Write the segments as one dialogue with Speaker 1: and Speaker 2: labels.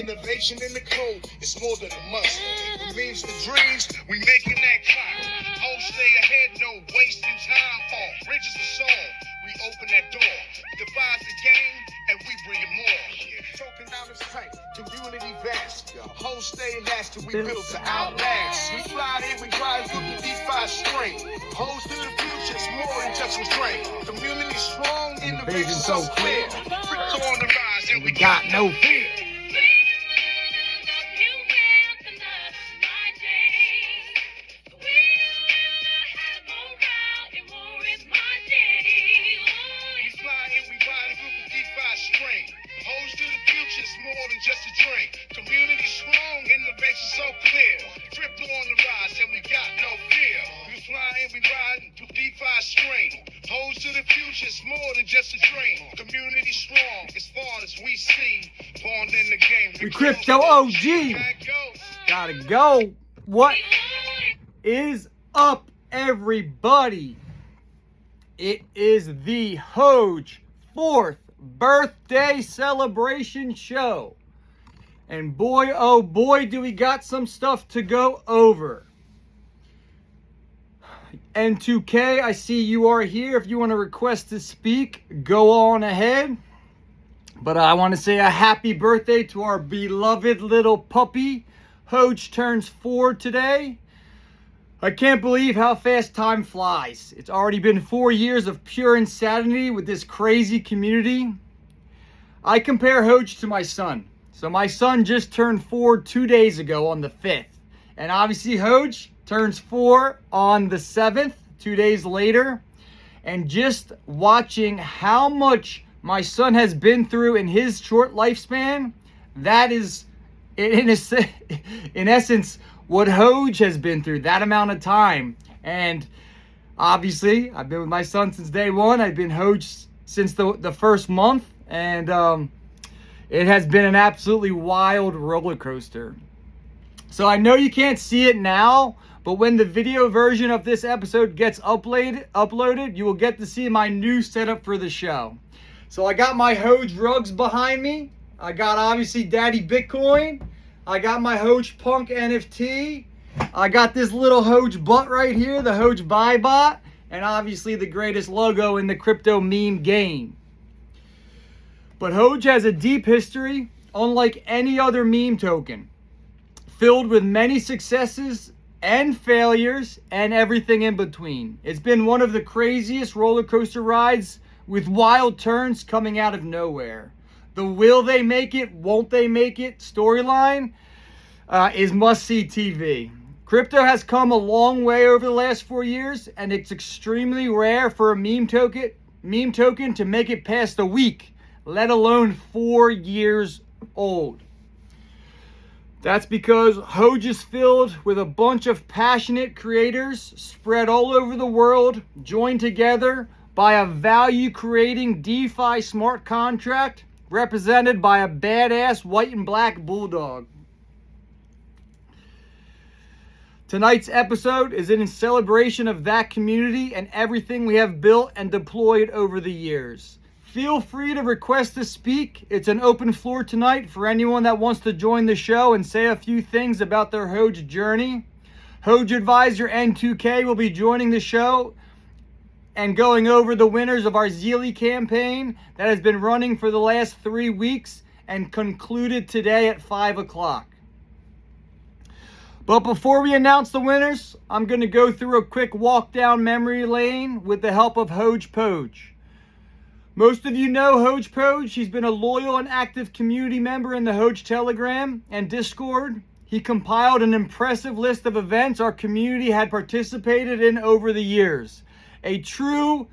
Speaker 1: Innovation in the code, it's more than a must. It means the dreams, we making that climb. Hoge stay ahead, no wasting time. All bridges are song, we open that door. Devise the game, and we bring it more. Token down is tight, community vast. Hoge stay last till we build to outlast. We fly in, we ride with the DeFi string. Hoge to the future, it's more than just a string. Community strong, innovation so clear. Crypto on the rise, and we got no fear. More than just a drink. Community strong, innovation so clear. Crypto on the rise, and we got no fear. We flying, we riding through DeFi string. Hoge to the future, it's more than just a dream. Community strong, as far as we see. Born in the game.
Speaker 2: We crypto OG. Gotta go. What is up, everybody? It is the Hoge 4th birthday celebration show, and boy oh boy do we got some stuff to go over. N2K, I see you are here. If you want to request to speak, go on ahead. But I want to say a happy birthday to our beloved little puppy. Hoge turns 4 today. I can't believe how fast time flies. It's already been 4 years of pure insanity with this crazy community. I compare Hoge to my son. So my son just turned 4 2 days ago on the 5th. And obviously Hoge turns 4 on the 7th, 2 days later. And just watching how much my son has been through in his short lifespan, that is, in essence, what Hoge has been through, that amount of time. And obviously, I've been with my son since day one. I've been Hoge since the first month. And it has been an absolutely wild roller coaster. So I know you can't see it now, but when the video version of this episode gets uploaded, you will get to see my new setup for the show. So I got my Hoge rugs behind me. I got obviously Daddy Bitcoin. I got my Hoge Punk NFT. I got this little Hoge butt right here, the Hoge Buy Bot, and obviously the greatest logo in the crypto meme game. But Hoge has a deep history, unlike any other meme token, filled with many successes and failures and everything in between. It's been one of the craziest roller coaster rides with wild turns coming out of nowhere. The will they make it, won't they make it storyline is must-see TV. Crypto has come a long way over the last 4 years, and it's extremely rare for a meme token to make it past a week, let alone 4 years old. That's because Hoge is filled with a bunch of passionate creators spread all over the world, joined together by a value-creating DeFi smart contract represented by a badass white and black bulldog. Tonight's episode is in celebration of that community and everything we have built and deployed over the years. Feel free to request to speak. It's an open floor tonight for anyone that wants to join the show and say a few things about their Hoge journey. Hoge Advisor N2K will be joining the show and going over the winners of our Zeely campaign that has been running for the last 3 weeks and concluded today at 5 o'clock. But before we announce the winners, I'm going to go through a quick walk down memory lane with the help of Hoge.Report. Most of you know Hoge.Report. He's been a loyal and active community member in the Hoge Telegram and Discord. He compiled an impressive list of events our community had participated in over the years. A true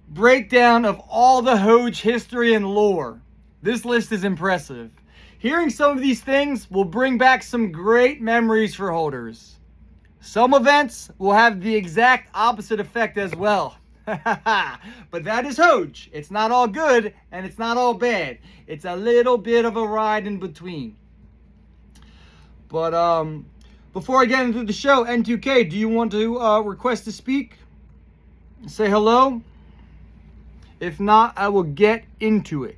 Speaker 2: breakdown of all the Hoge history and lore. This list is impressive. Hearing some of these things will bring back some great memories for holders. Some events will have the exact opposite effect as well. But that is Hoge. It's not all good and it's not all bad. It's a little bit of a ride in between. But before I get into the show, N2K, do you want to request to speak? Say hello? If not, I will get into it.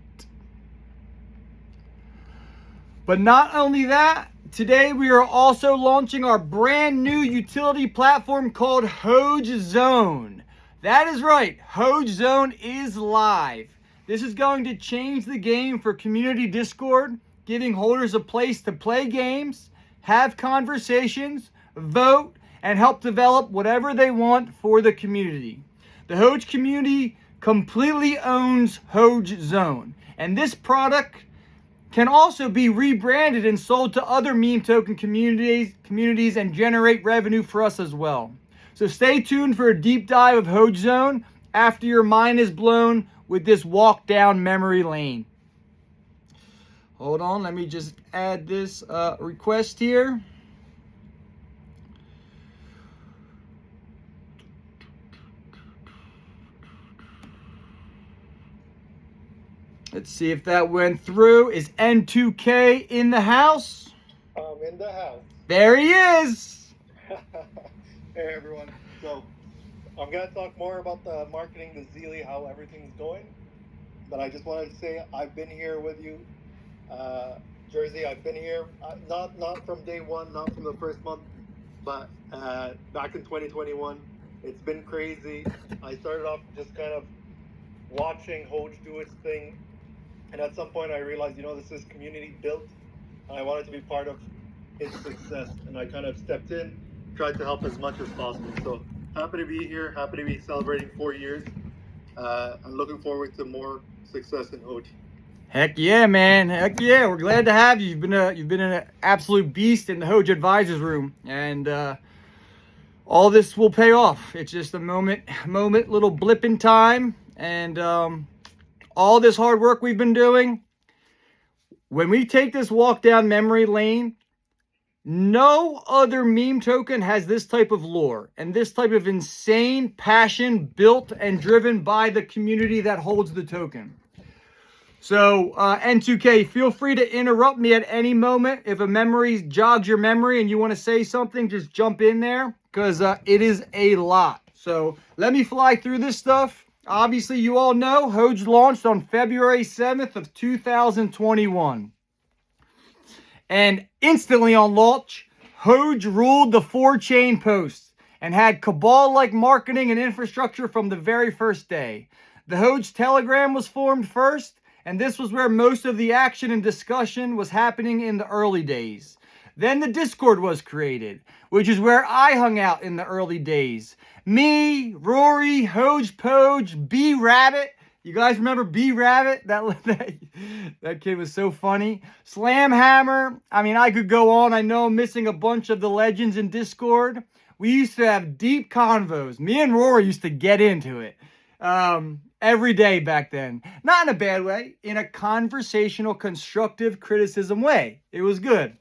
Speaker 2: But not only that, today we are also launching our brand new utility platform called HogeZone. That is right, HogeZone is live. This is going to change the game for community Discord, giving holders a place to play games, have conversations, vote, and help develop whatever they want for the community. The Hoge community completely owns HogeZone, and this product can also be rebranded and sold to other meme token communities and generate revenue for us as well. So stay tuned for a deep dive of HogeZone after your mind is blown with this walk down memory lane. Hold on, let me just add this request here. Let's see if that went through. Is N2K in the house?
Speaker 3: I'm in the house.
Speaker 2: There he is.
Speaker 3: Hey everyone. So I'm gonna talk more about the marketing, the Zealy, how everything's going. But I just wanted to say I've been here with you, Jersey. I've been here not from day one, not from the first month, but back in 2021. It's been crazy. I started off just kind of watching Hoge do its thing. And at some point I realized, this is community built, and I wanted to be part of its success. And I kind of stepped in, tried to help as much as possible. So happy to be here, happy to be celebrating 4 years. I'm looking forward to more success in Hoge.
Speaker 2: Heck yeah, man. Heck yeah. We're glad to have you. You've been an absolute beast in the Hoge Advisors room. And all this will pay off. It's just a moment, little blip in time. And all this hard work we've been doing, when we take this walk down memory lane, no other meme token has this type of lore and this type of insane passion built and driven by the community that holds the token. So N2K, feel free to interrupt me at any moment. If a memory jogs your memory and you want to say something, just jump in there, because it is a lot. So let me fly through this stuff. Obviously, you all know Hoge launched on February 7th of 2021. And instantly on launch, Hoge ruled the 4chain posts and had cabal-like marketing and infrastructure from the very first day. The Hoge Telegram was formed first, and this was where most of the action and discussion was happening in the early days. Then the Discord was created, which is where I hung out in the early days. Me, Rory, Hoge Poge, B Rabbit. You guys remember B Rabbit? That kid was so funny. Slamhammer. I mean, I could go on. I know I'm missing a bunch of the legends in Discord. We used to have deep convos. Me and Rory used to get into it every day back then. Not in a bad way. In a conversational, constructive criticism way. It was good.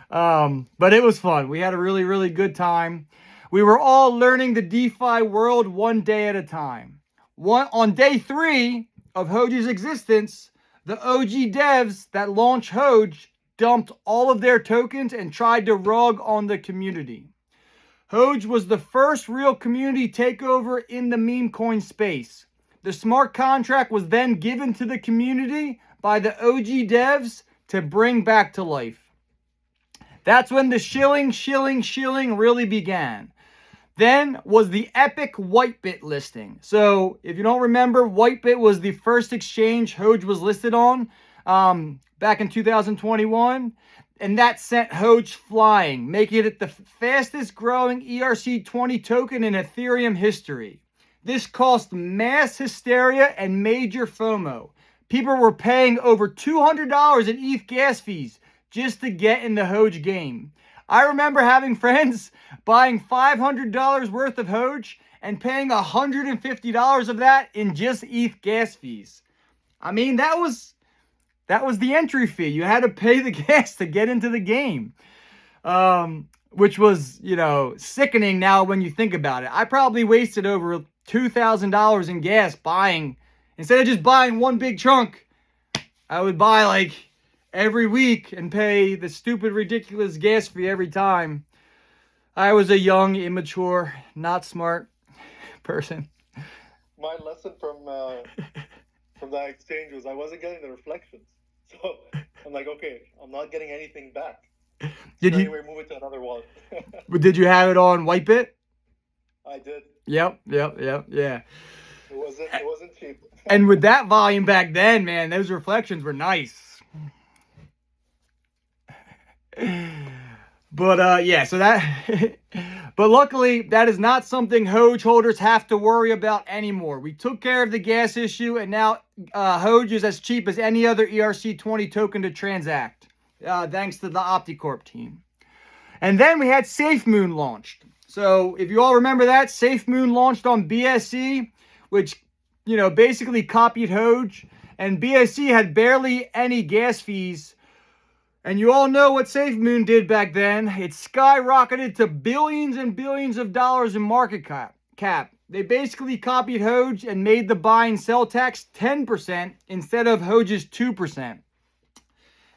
Speaker 2: But it was fun. We had a really, really good time. We were all learning the DeFi world one day at a time. On day 3 of Hoge's existence, the OG devs that launched Hoge dumped all of their tokens and tried to rug on the community. Hoge was the first real community takeover in the meme coin space. The smart contract was then given to the community by the OG devs to bring back to life. That's when the shilling really began. Then was the epic Whitebit listing. So if you don't remember, Whitebit was the first exchange Hoge was listed on back in 2021. And that sent Hoge flying, making it the fastest growing ERC20 token in Ethereum history. This caused mass hysteria and major FOMO. People were paying over $200 in ETH gas fees just to get in the Hoge game. I remember having friends buying $500 worth of Hoge and paying $150 of that in just ETH gas fees. I mean, that was the entry fee. You had to pay the gas to get into the game, which was, sickening now when you think about it. I probably wasted over $2,000 in gas instead of just buying one big chunk, I would buy every week and pay the stupid, ridiculous gas fee every time. I was a young, immature, not smart person.
Speaker 3: My lesson from that exchange was I wasn't getting the reflections. So I'm like, okay, I'm not getting anything back.
Speaker 2: Did
Speaker 3: So
Speaker 2: you
Speaker 3: anyway, move it to another wallet.
Speaker 2: did you have it on Whitebit?
Speaker 3: I did.
Speaker 2: Yep, yeah.
Speaker 3: It wasn't cheap.
Speaker 2: And with that volume back then, man, those reflections were nice. But yeah, so that but luckily that is not something Hoge holders have to worry about anymore. We took care of the gas issue, and now Hoge is as cheap as any other ERC20 token to transact, thanks to the OptiCorp team. And then we had SafeMoon launched. So if you all remember that, SafeMoon launched on BSC, which, you know, basically copied Hoge, and BSC had barely any gas fees. And you all know what SafeMoon did back then. It skyrocketed to billions and billions of dollars in market cap. They basically copied Hoge and made the buy and sell tax 10% instead of Hoge's 2%.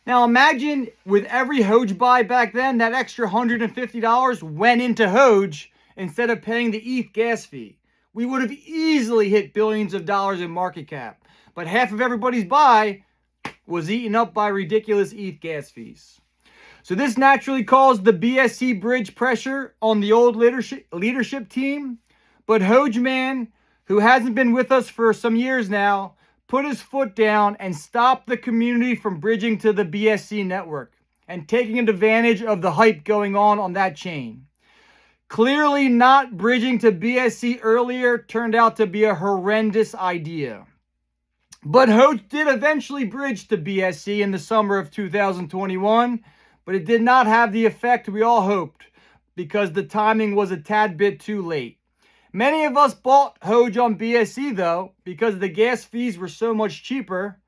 Speaker 2: Now imagine with every Hoge buy back then, that extra $150 went into Hoge instead of paying the ETH gas fee. We would have easily hit billions of dollars in market cap. But half of everybody's buy was eaten up by ridiculous ETH gas fees. So this naturally caused the BSC bridge pressure on the old leadership team. But Hoge man, who hasn't been with us for some years now, put his foot down and stopped the community from bridging to the BSC network and taking advantage of the hype going on that chain. Clearly not bridging to BSC earlier turned out to be a horrendous idea. But Hoge did eventually bridge to BSC in the summer of 2021, but it did not have the effect we all hoped because the timing was a tad bit too late. Many of us bought Hoge on BSC though because the gas fees were so much cheaper,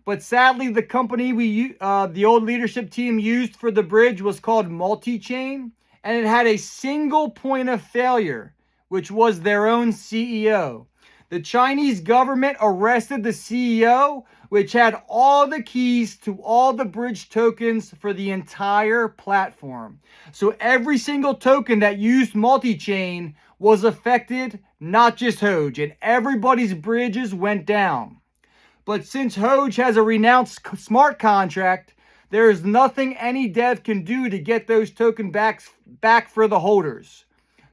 Speaker 2: but sadly the company the old leadership team used for the bridge was called Multichain, and it had a single point of failure, which was their own CEO. The Chinese government arrested the CEO, which had all the keys to all the bridge tokens for the entire platform. So every single token that used Multichain was affected, not just Hoge, and everybody's bridges went down. But since Hoge has a renounced smart contract, there is nothing any dev can do to get those tokens back for the holders.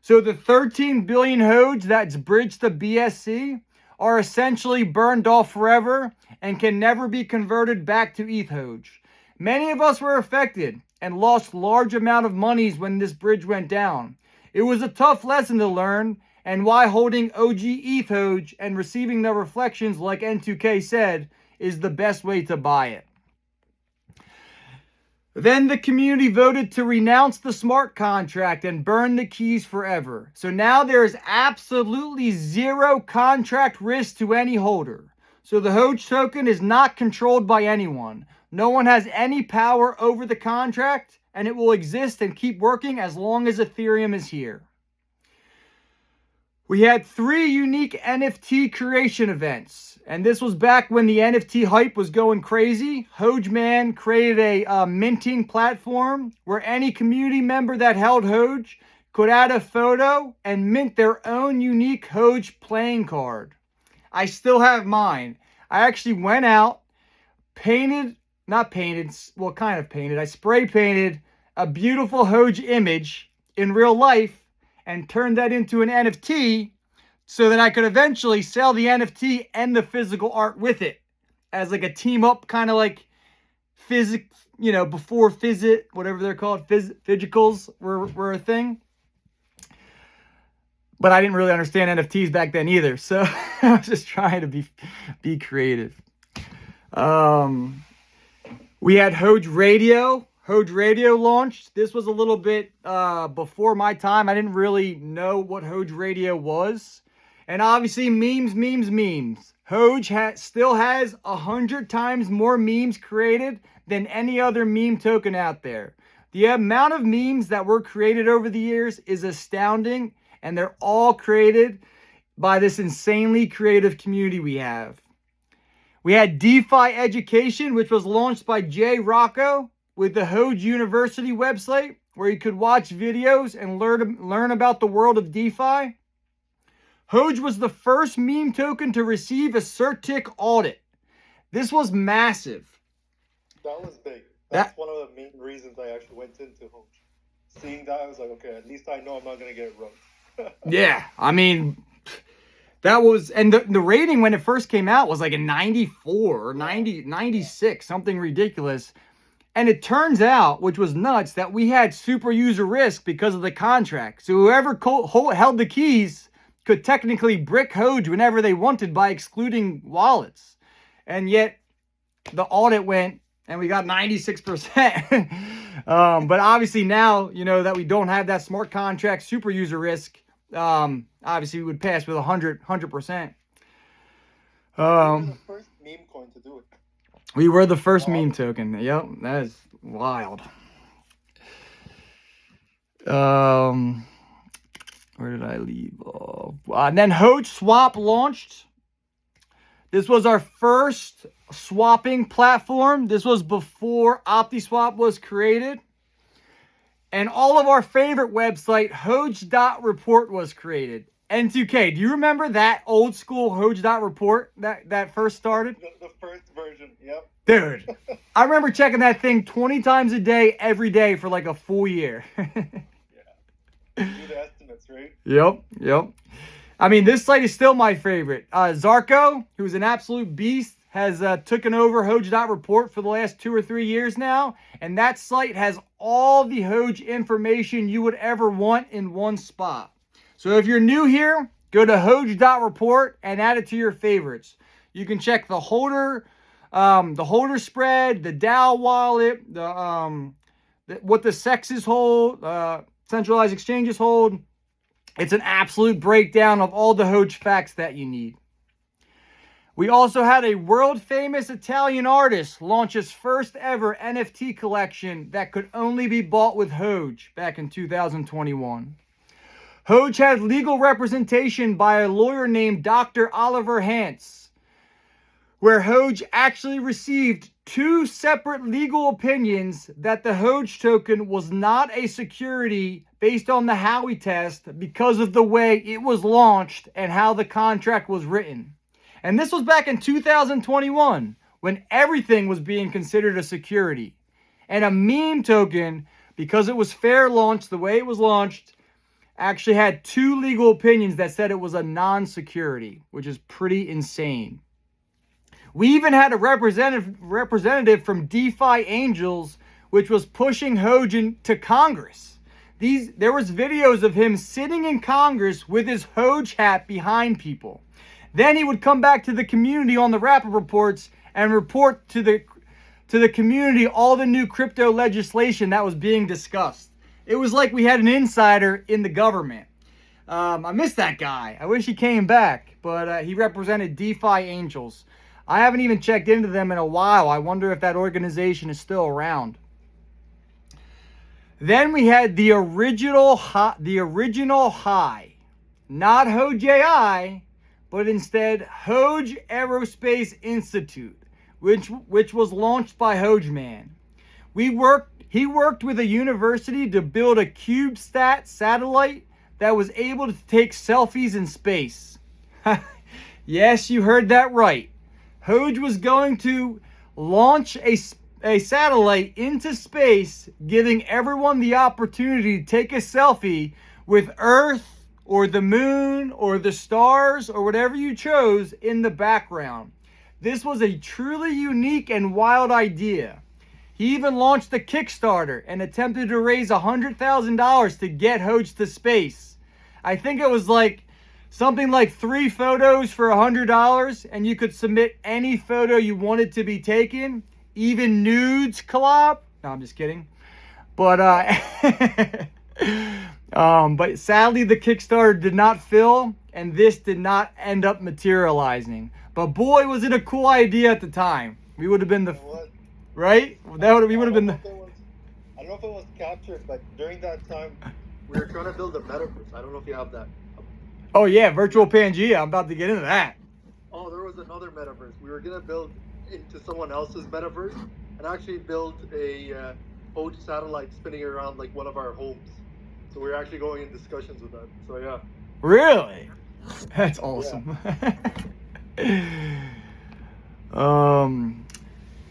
Speaker 2: So the 13 billion Hoge that's bridged to BSC are essentially burned off forever and can never be converted back to Eth Hoge. Many of us were affected and lost large amount of monies when this bridge went down. It was a tough lesson to learn, and why holding OG Eth Hoge and receiving the reflections like N2K said is the best way to buy it. Then the community voted to renounce the smart contract and burn the keys forever. So now there is absolutely zero contract risk to any holder. So the Hoge token is not controlled by anyone. No one has any power over the contract, and it will exist and keep working as long as Etherieum is here. We had 3 unique NFT creation events, and this was back when the NFT hype was going crazy. Hoge man created a minting platform where any community member that held Hoge could add a photo and mint their own unique Hoge playing card. I still have mine. I actually went out, I spray painted a beautiful Hoge image in real life and turned that into an NFT so that I could eventually sell the NFT and the physical art with it as like a team up, kind of like before whatever they're called, physicals were a thing. But I didn't really understand NFTs back then either, so I was just trying to be creative. We had Hoge Radio. Hoge Radio launched. This was a little bit before my time. I didn't really know what Hoge Radio was. And obviously memes. Hoge still has 100 times more memes created than any other meme token out there. The amount of memes that were created over the years is astounding, and they're all created by this insanely creative community we have. We had DeFi Education, which was launched by Jay Rocco with the Hoge University website, where you could watch videos and learn about the world of DeFi. Hoge was the first meme token to receive a CertiK audit. This was massive.
Speaker 3: That was big. That's one of the main reasons I actually went into Hoge. Seeing that, I was like, okay, at least I know I'm not going to get rooked.
Speaker 2: Yeah, I mean, that was, and the rating when it first came out was like a 94 or 90, 96, something ridiculous. And it turns out, which was nuts, that we had super user risk because of the contract. So whoever held the keys could technically brick Hoge whenever they wanted by excluding wallets. And yet the audit went and we got 96%. But obviously now, you know, that we don't have that smart contract super user risk, obviously we would pass with 100%.
Speaker 3: We were the first meme coin to do it.
Speaker 2: We were the first meme token. Yep, that is wild. Where did I leave off? And then Hoge Swap launched. This was our first swapping platform. This was before OptiSwap was created. And all of our favorite website, Hoge.Report, was created. N2K, do you remember that old school Hoge.Report that first started?
Speaker 3: The first version, yep.
Speaker 2: Dude, I remember checking that thing 20 times a day, every day for like a full year.
Speaker 3: Yeah. Do the estimates, right?
Speaker 2: Yep. I mean, this site is still my favorite. Zarko, who's an absolute beast, has taken over Hoge.Report for the last 2 or 3 years now. And that site has all the Hoge information you would ever want in one spot. So if you're new here, go to Hoge.Report and add it to your favorites. You can check the holder spread, the DAO wallet, what the sexes hold, centralized exchanges hold. It's an absolute breakdown of all the Hoge facts that you need. We also had a world-famous Italian artist launch his first ever NFT collection that could only be bought with Hoge back in 2021. Hoge had legal representation by a lawyer named Dr. Oliver Hantz, where Hoge actually received 2 separate legal opinions that the Hoge token was not a security based on the Howey test because of the way it was launched and how the contract was written. And this was back in 2021 when everything was being considered a security. And a meme token, because it was fair launched the way it was launched, actually had 2 legal opinions that said it was a non-security, which is pretty insane. We even had a representative from DeFi Angels, which was pushing Hoge to Congress. There was videos of him sitting in Congress with his Hoge hat behind people. Then he would come back to the community on the wrap-up reports and report to the community all the new crypto legislation that was being discussed. It was like we had an insider in the government. I miss that guy. I wish he came back, but he represented DeFi Angels. I haven't even checked into them in a while. I wonder if that organization is still around. Then we had the original high, not Hoge AI, but instead Hoge Aerospace Institute, which was launched by HogeMan. He worked with a university to build a CubeSat satellite that was able to take selfies in space. Yes, you heard that right. Hoge was going to launch a satellite into space, giving everyone the opportunity to take a selfie with Earth or the moon or the stars or whatever you chose in the background. This was a truly unique and wild idea. He even launched a Kickstarter and attempted to raise $100,000 to get Hoge to space. I think it was like something like 3 photos for $100, and you could submit any photo you wanted to be taken, even nudes collab. No, I'm just kidding. But but sadly the Kickstarter did not fill, and this did not end up materializing. But boy, was it a cool idea at the time. We would have been the right. We would have been the.
Speaker 3: I don't know if it was captured, but during that time, we were trying to build a metaverse. I don't know if you have that.
Speaker 2: Oh yeah, virtual Pangea. I'm about to get into that.
Speaker 3: Oh, there was another metaverse. We were gonna build into someone else's metaverse and actually build a Hoge satellite spinning around like one of our homes. So we're actually going in discussions with that. So yeah.
Speaker 2: Really? That's awesome.
Speaker 3: Yeah.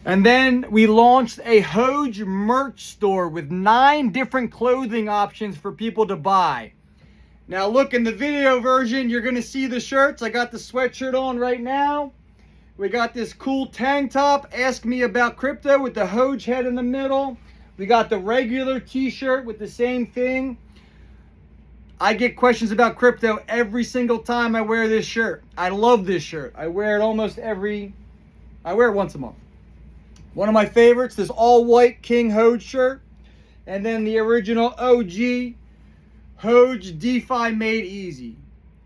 Speaker 2: And then we launched a Hoge merch store with 9 different clothing options for people to buy. Now look, in the video version, you're going to see the shirts. I got the sweatshirt on right now. We got this cool tank top, Ask Me About Crypto, with the Hoge head in the middle. We got the regular t-shirt with the same thing. I get questions about crypto every single time I wear this shirt. I love this shirt. I wear it once a month. One of my favorites, this all-white King Hoge shirt. And then the original OG Hoge DeFi Made Easy.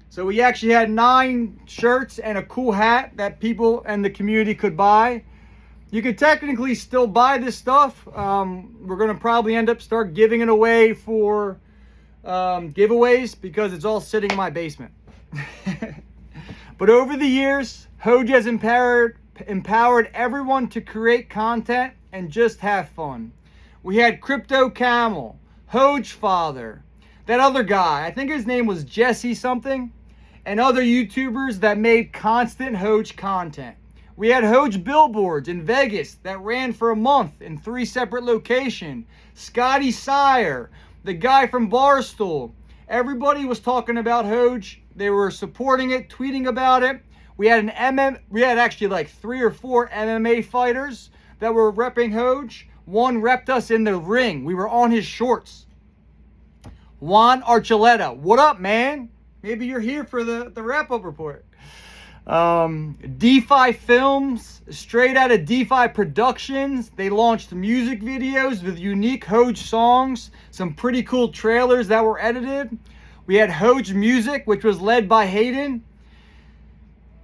Speaker 2: So we actually had 9 shirts and a cool hat that people and the community could buy. You could technically still buy this stuff. We're going to probably end up start giving it away for giveaways because it's all sitting in my basement. But over the years, Hoge has empowered everyone to create content and just have fun. We had Crypto Camel, Hoge Father, that other guy, I think his name was Jesse something, and other YouTubers that made constant Hoge content. We had Hoge billboards in Vegas that ran for a month in 3 separate locations. Scotty Sire, the guy from Barstool. Everybody was talking about Hoge. They were supporting it, tweeting about it. We had actually like 3 or 4 MMA fighters that were repping Hoge. One repped us in the ring. We were on his shorts. Juan Archuleta, what up, man? Maybe you're here for the wrap-up report. DeFi Films, straight out of DeFi Productions. They launched music videos with unique Hoge songs, some pretty cool trailers that were edited. We had Hoge Music, which was led by Hayden,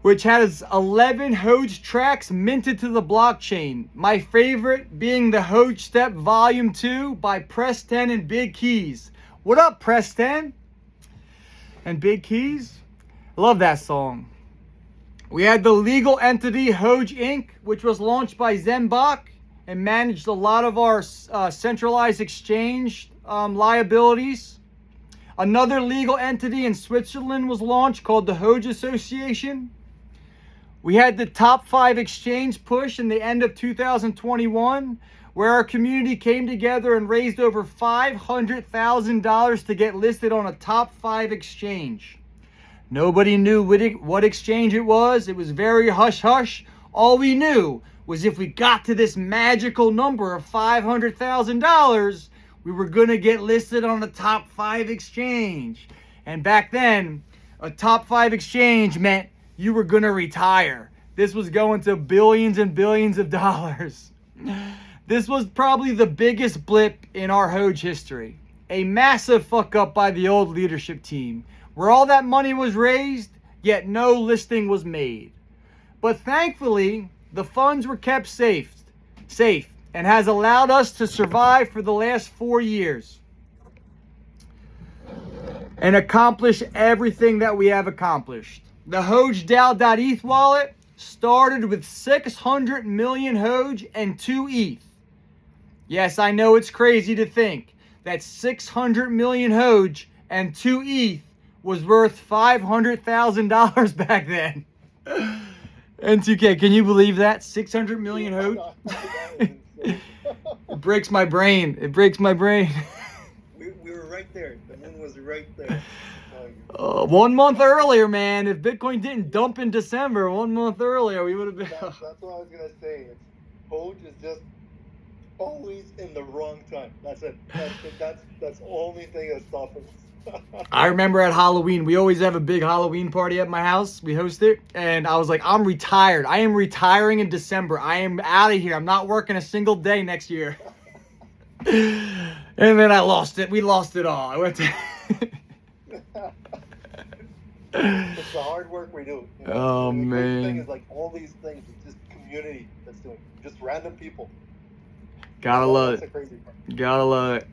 Speaker 2: which has 11 Hoge tracks minted to the blockchain. My favorite being the Hoge Step Volume 2 by Preston and Big Keys. What up, Preston and Big Keys? Love that song. We had the legal entity Hoge Inc., which was launched by Zenbach and managed a lot of our centralized exchange liabilities. Another legal entity in Switzerland was launched called the Hoge Association. We had the top 5 exchange push in the end of 2021, where our community came together and raised over $500,000 to get listed on a top 5 exchange. Nobody knew what exchange it was. It was very hush-hush. All we knew was if we got to this magical number of $500,000, we were going to get listed on a top 5 exchange. And back then, a top 5 exchange meant you were going to retire. This was going to billions and billions of dollars. This was probably the biggest blip in our Hoge history. A massive fuck up by the old leadership team, where all that money was raised, yet no listing was made. But thankfully, the funds were kept safe, and has allowed us to survive for the last 4 years and accomplish everything that we have accomplished. The HogeDAO.eth wallet started with 600 million Hoge and 2 ETH. Yes, I know it's crazy to think that 600 million Hoge and 2 ETH was worth $500,000 back then. And 2K, can you believe that? 600 million Hoge? It breaks my brain. It breaks my brain.
Speaker 3: We were right there. The moon was right there.
Speaker 2: 1 month earlier, man. If Bitcoin didn't dump in December, 1 month earlier, we would have been.
Speaker 3: That's what I was gonna say. Hoge is just always in the wrong time. That's it. That's the only thing that's stopping us.
Speaker 2: I remember at Halloween, we always have a big Halloween party at my house. We host it, and I was like, I'm retired. I am retiring in December. I am out of here. I'm not working a single day next year. And then I lost it. We lost it all. I went to.
Speaker 3: It's the hard work we do. You know?
Speaker 2: Oh,
Speaker 3: the
Speaker 2: man.
Speaker 3: thing is, like, all these things, it's just community that's doing it. Just random people.
Speaker 2: Gotta love
Speaker 3: That's
Speaker 2: it.
Speaker 3: the crazy part.
Speaker 2: Gotta love it.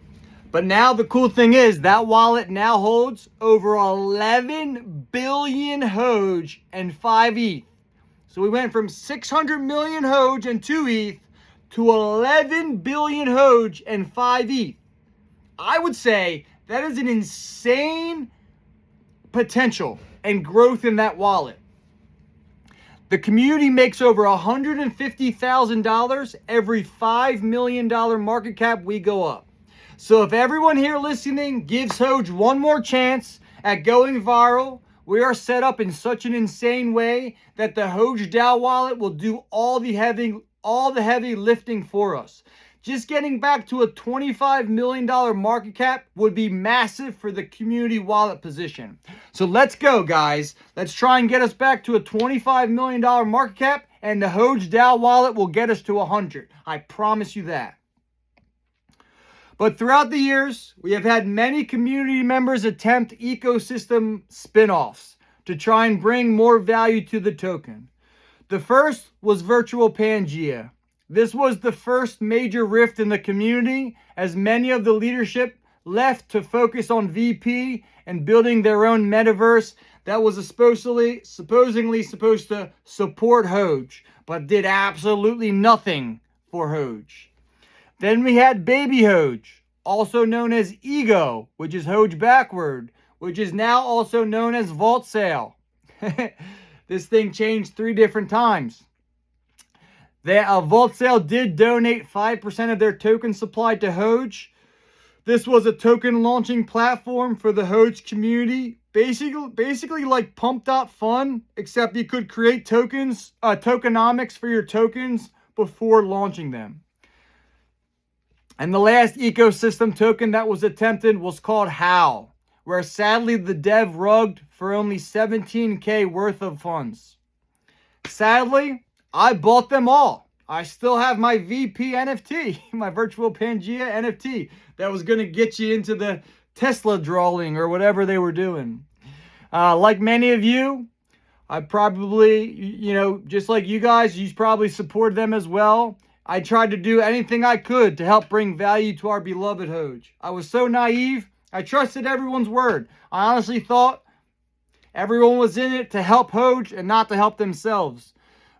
Speaker 2: But now the cool thing is that wallet now holds over 11 billion Hoge and 5 ETH. So we went from 600 million Hoge and 2 ETH to 11 billion Hoge and 5 ETH. I would say that is an insane potential and growth in that wallet. The community makes over $150,000 every $5 million market cap we go up. So if everyone here listening gives Hoge one more chance at going viral, we are set up in such an insane way that the Hoge DAO wallet will do all the heavy lifting for us. Just getting back to a $25 million market cap would be massive for the community wallet position. So let's go, guys. Let's try and get us back to a $25 million market cap, and the Hoge DAO wallet will get us to 100. I promise you that. But throughout the years, we have had many community members attempt ecosystem spin-offs to try and bring more value to the token. The first was Virtual Pangea. This was the first major rift in the community, as many of the leadership left to focus on VP and building their own metaverse that was supposedly supposed to support Hoge, but did absolutely nothing for Hoge. Then we had Baby Hoge, also known as Ego, which is Hoge backward, which is now also known as Vault Sale. This thing changed 3 different times. Vault Sale did donate 5% of their token supply to Hoge. This was a token launching platform for the Hoge community. Basically like Pump.Fun, except you could create tokens, tokenomics for your tokens before launching them. And the last ecosystem token that was attempted was called HOW, where sadly the dev rugged for only $17K worth of funds. Sadly, I bought them all. I still have my VP NFT, my Virtual Pangea NFT, that was going to get you into the Tesla drawing or whatever they were doing. Like many of you, I probably, just like you guys, you probably supported them as well. I tried to do anything I could to help bring value to our beloved Hoge. I was so naive. I trusted everyone's word. I honestly thought everyone was in it to help Hoge and not to help themselves.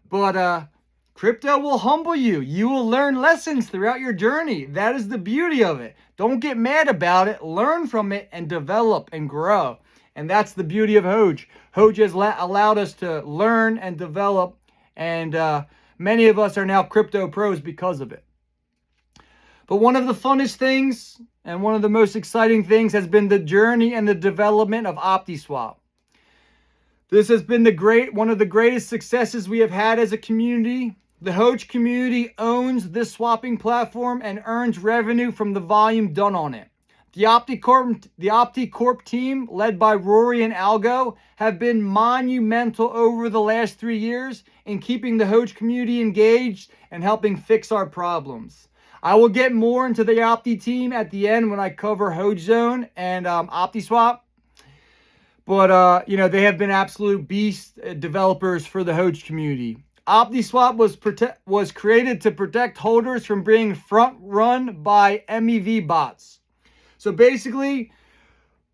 Speaker 2: But crypto will humble you. You will learn lessons throughout your journey. That is the beauty of it. Don't get mad about it. Learn from it and develop and grow. And that's the beauty of Hoge. Hoge has allowed us to learn and develop, and many of us are now crypto pros because of it. But one of the funnest things and one of the most exciting things has been the journey and the development of OptiSwap. This has been one of the greatest successes we have had as a community. The Hoge community owns this swapping platform and earns revenue from the volume done on it. The OptiCorp team, led by Rory and Algo, have been monumental over the last 3 years in keeping the Hoge community engaged and helping fix our problems. I will get more into the Opti team at the end when I cover HogeZone and OptiSwap. But, they have been absolute beast developers for the Hoge community. OptiSwap was created to protect holders from being front-run by MEV bots. So basically,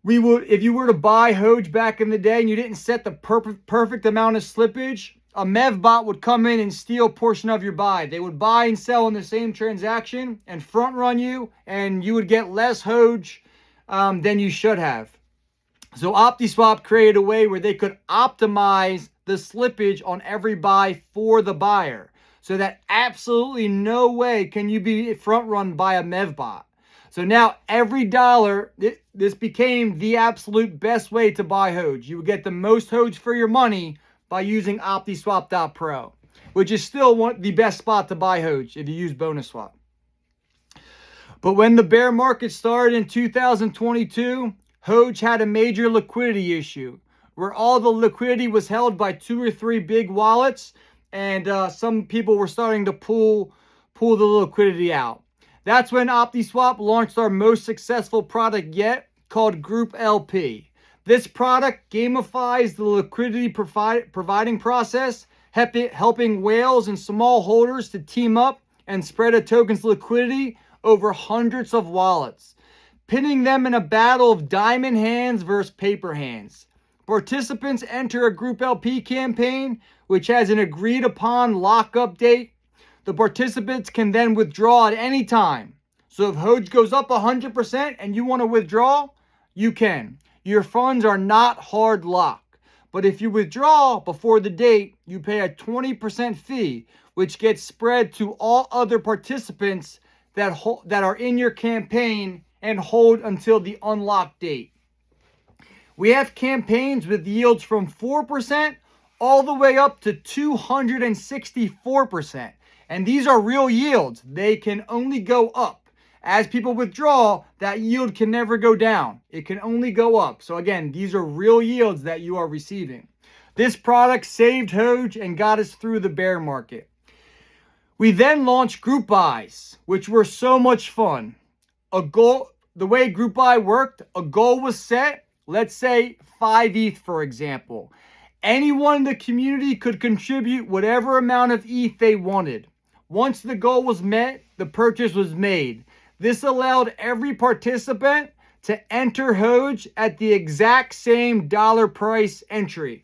Speaker 2: if you were to buy Hoge back in the day and you didn't set the perfect amount of slippage, a MEV bot would come in and steal a portion of your buy. They would buy and sell in the same transaction and front-run you, and you would get less Hoge than you should have. So OptiSwap created a way where they could optimize the slippage on every buy for the buyer, so that absolutely no way can you be front-run by a MEV bot. So now every dollar, this became the absolute best way to buy Hoge. You would get the most Hoge for your money by using OptiSwap.pro, which is still the best spot to buy Hoge if you use BonusSwap. But when the bear market started in 2022, Hoge had a major liquidity issue where all the liquidity was held by 2 or 3 big wallets, and some people were starting to pull the liquidity out. That's when OptiSwap launched our most successful product yet, called Group LP. This product gamifies the liquidity providing process, helping whales and small holders to team up and spread a token's liquidity over hundreds of wallets, pitting them in a battle of diamond hands versus paper hands. Participants enter a Group LP campaign, which has an agreed upon lockup date. The participants can then withdraw at any time. So if Hoge goes up 100% and you want to withdraw, you can. Your funds are not hard locked. But if you withdraw before the date, you pay a 20% fee, which gets spread to all other participants that are in your campaign and hold until the unlock date. We have campaigns with yields from 4% all the way up to 264%. And these are real yields. They can only go up. As people withdraw, that yield can never go down. It can only go up. So again, these are real yields that you are receiving. This product saved Hoge and got us through the bear market. We then launched group buys, which were so much fun. The way group buy worked, a goal was set. Let's say 5 ETH, for example. Anyone in the community could contribute whatever amount of ETH they wanted. Once the goal was met, the purchase was made. This allowed every participant to enter Hoge at the exact same dollar price entry.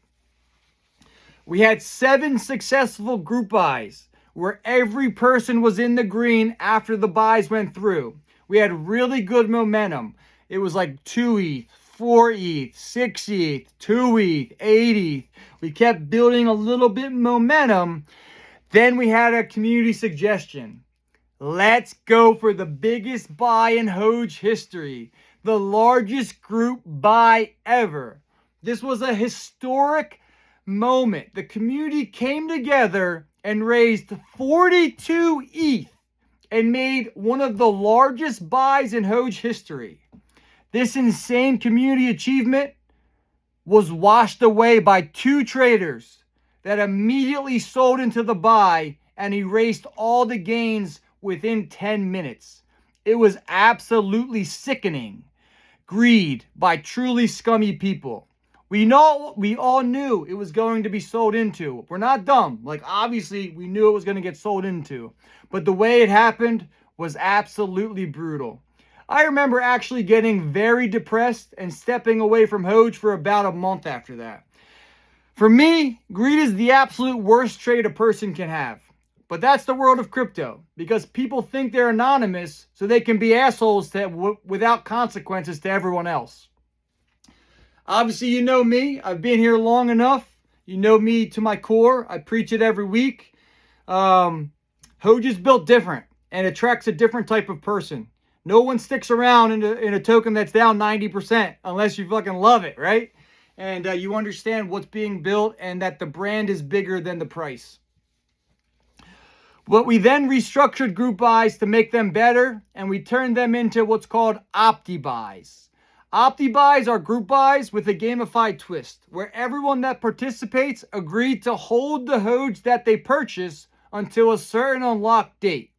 Speaker 2: We had 7 successful group buys where every person was in the green after the buys went through. We had really good momentum. It was like 2 ETH, 4 ETH, 6 ETH, 2 ETH, 8 ETH. We kept building a little bit momentum. Then we had a community suggestion. Let's go for the biggest buy in Hoge history. The largest group buy ever. This was a historic moment. The community came together and raised 42 ETH and made one of the largest buys in Hoge history. This insane community achievement was washed away by 2 traders that immediately sold into the buy and erased all the gains within 10 minutes. It was absolutely sickening. Greed by truly scummy people. We all knew it was going to be sold into. We're not dumb. Like, obviously, we knew it was going to get sold into. But the way it happened was absolutely brutal. I remember actually getting very depressed and stepping away from Hoge for about a month after that. For me, greed is the absolute worst trait a person can have. But that's the world of crypto, because people think they're anonymous so they can be assholes without consequences to everyone else. Obviously, you know me. I've been here long enough. You know me to my core. I preach it every week. Hoge is built different and attracts a different type of person. No one sticks around in a token that's down 90% unless you fucking love it, right? And you understand what's being built and that the brand is bigger than the price. But we then restructured group buys to make them better, and we turned them into what's called opti buys. Opti buys are group buys with a gamified twist, where everyone that participates agreed to hold the Hoge that they purchase until a certain unlock date.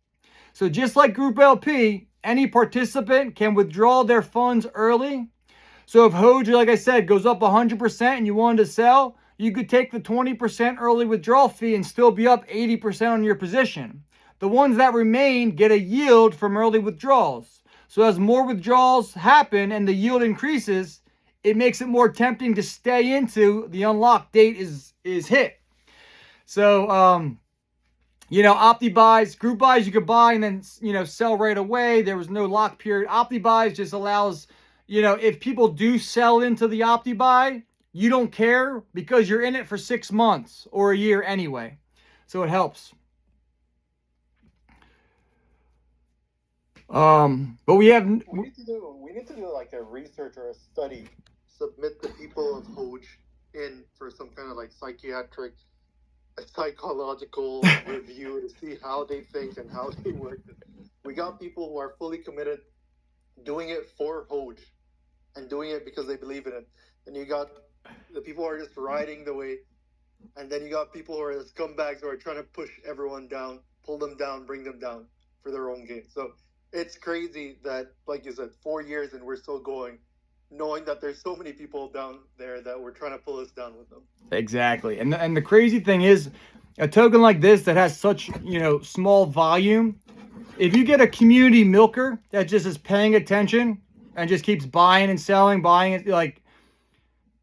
Speaker 2: So just like Group LP, any participant can withdraw their funds early. So if Hoge, like I said, goes up 100% and you wanted to sell, you could take the 20% early withdrawal fee and still be up 80% on your position. The ones that remain get a yield from early withdrawals. So as more withdrawals happen and the yield increases, it makes it more tempting to stay into the unlock date is hit. So, opti buys, group buys you could buy and then, sell right away. There was no lock period. Opti buys just allows, if people do sell into the opti buy, you don't care because you're in it for 6 months or a year anyway. So it helps. But we need
Speaker 3: to do like a research or a study. Submit the people of Hoge in for some kind of like psychological review to see how they think and how they work. We got people who are fully committed, doing it for Hoge and doing it because they believe in it. And you got the people who are just riding the wave, and then you got people who are the scumbags who are trying to push everyone down, pull them down, bring them down for their own gain. So it's crazy that, like you said, 4 years and we're still going, knowing that there's so many people down there that we're trying to pull us down with them.
Speaker 2: Exactly. And the crazy thing is, a token like this that has such, small volume, if you get a community milker that just is paying attention and just keeps buying and selling, buying it,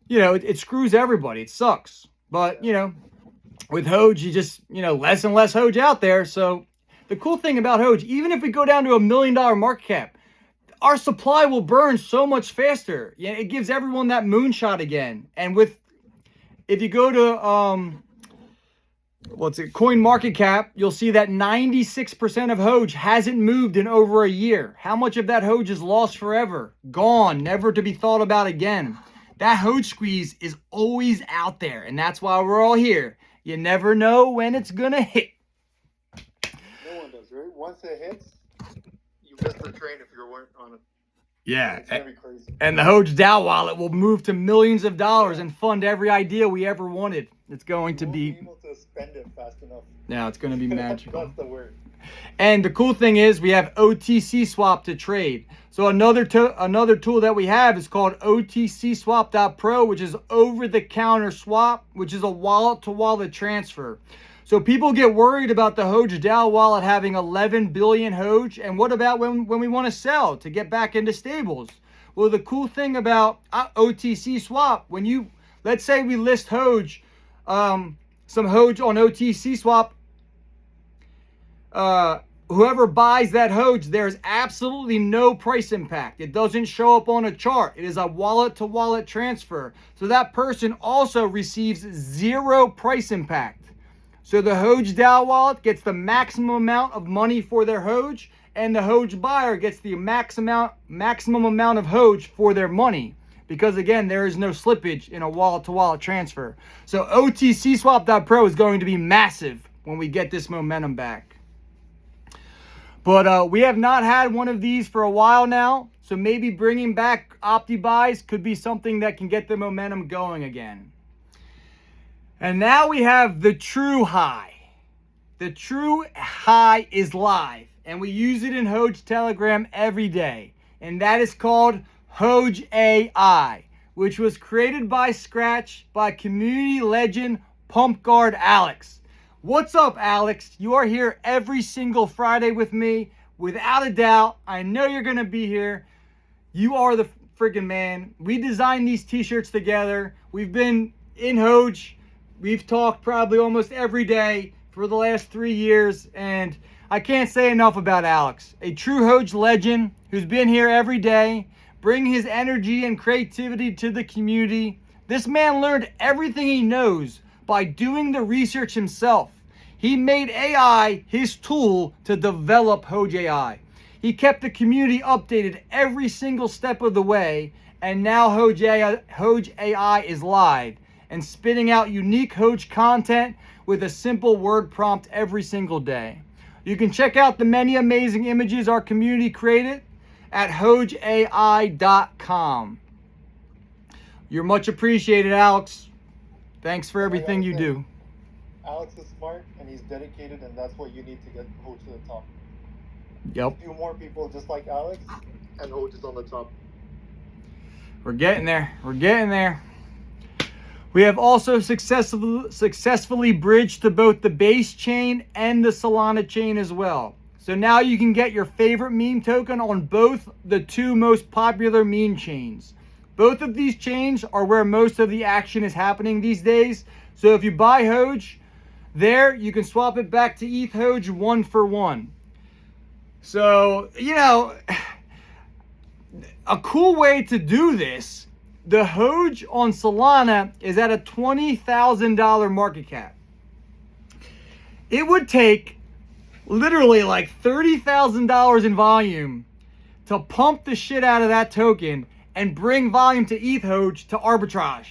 Speaker 2: it screws everybody. It sucks. But, with Hoge, you just, less and less Hoge out there. So the cool thing about Hoge, even if we go down to $1 million market cap, our supply will burn so much faster. It gives everyone that moonshot again. And with if you go to Coin Market Cap, you'll see that 96% of Hoge hasn't moved in over a year. How much of that Hoge is lost forever? Gone, never to be thought about again. That Hoge squeeze is always out there, and that's why we're all here. You never know when it's gonna hit.
Speaker 3: No one does, right? Once it hits, you miss the train if you weren't on it.
Speaker 2: Yeah,
Speaker 3: It's gonna be crazy.
Speaker 2: and the Hoge DAO wallet will move to millions of dollars and fund every idea we ever wanted. It's going to
Speaker 3: You won't
Speaker 2: be,
Speaker 3: able to spend it fast enough.
Speaker 2: yeah, it's going to be magical.
Speaker 3: That's the word.
Speaker 2: And the cool thing is we have OTC swap to trade. So another tool that we have is called OTCSwap.pro, which is over-the-counter swap, which is a wallet-to-wallet transfer. So people get worried about the Hoge DAO wallet having 11 billion Hoge, and what about when we want to sell to get back into stables? Well, the cool thing about OTC swap, when you, let's say we list Hoge, some Hoge on OTC swap, whoever buys that Hoge, there's absolutely no price impact. It doesn't show up on a chart. It is a wallet-to-wallet transfer. So that person also receives zero price impact. So the Hoge DAO wallet gets the maximum amount of money for their Hoge, and the Hoge buyer gets the maximum amount of Hoge for their money. Because again, there is no slippage in a wallet-to-wallet transfer. So OTCSwap.pro is going to be massive when we get this momentum back. But we have not had one of these for a while now. So maybe bringing back OptiBuys could be something that can get the momentum going again. And now we have the true high. The true high is live. And we use it in Hoge Telegram every day. And that is called Hoge AI, which was created by scratch by community legend Pump Guard Alex. What's up, Alex? You are here every single Friday with me. Without a doubt, I know you're going to be here. You are the freaking man. We designed these t-shirts together. We've been in Hoge. We've talked probably almost every day for the last 3 years, and I can't say enough about Alex. A true Hoge legend who's been here every day, bringing his energy and creativity to the community. This man learned everything he knows by doing the research himself. He made AI his tool to develop Hoge AI. He kept the community updated every single step of the way, and now Hoge AI is live and spitting out unique Hoge content with a simple word prompt every single day. You can check out the many amazing images our community created at HogeAI.com. You're much appreciated, Alex. Thanks for everything you do.
Speaker 3: Alex is smart and he's dedicated, and that's what you need to get Hoge to the top.
Speaker 2: Yep.
Speaker 3: A few more people just like Alex, and Hoge is on the top.
Speaker 2: We're getting there. We're getting there. We have also successfully bridged to both the Base chain and the Solana chain as well. So now you can get your favorite meme token on both the two most popular meme chains. Both of these chains are where most of the action is happening these days. So if you buy Hoge, there you can swap it back to Eth Hoge 1 for 1. So, you know, a cool way to do this, the Hoge on Solana is at a $20,000 market cap. It would take literally like $30,000 in volume to pump the shit out of that token and bring volume to Eth Hoge to arbitrage.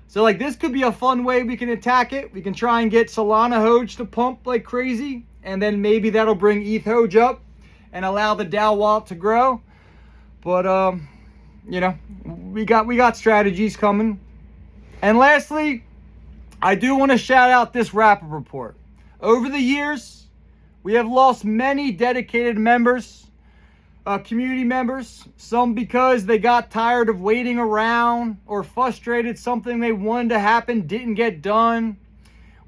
Speaker 2: So like this could be a fun way we can attack it. We can try and get Solana Hoge to pump like crazy, and then maybe that'll bring Eth Hoge up and allow the DAO wallet to grow. But you know, we got strategies coming. And lastly, I do want to shout out this rapid report. Over the years, we have lost many dedicated members, community members, some because they got tired of waiting around or frustrated something they wanted to happen didn't get done.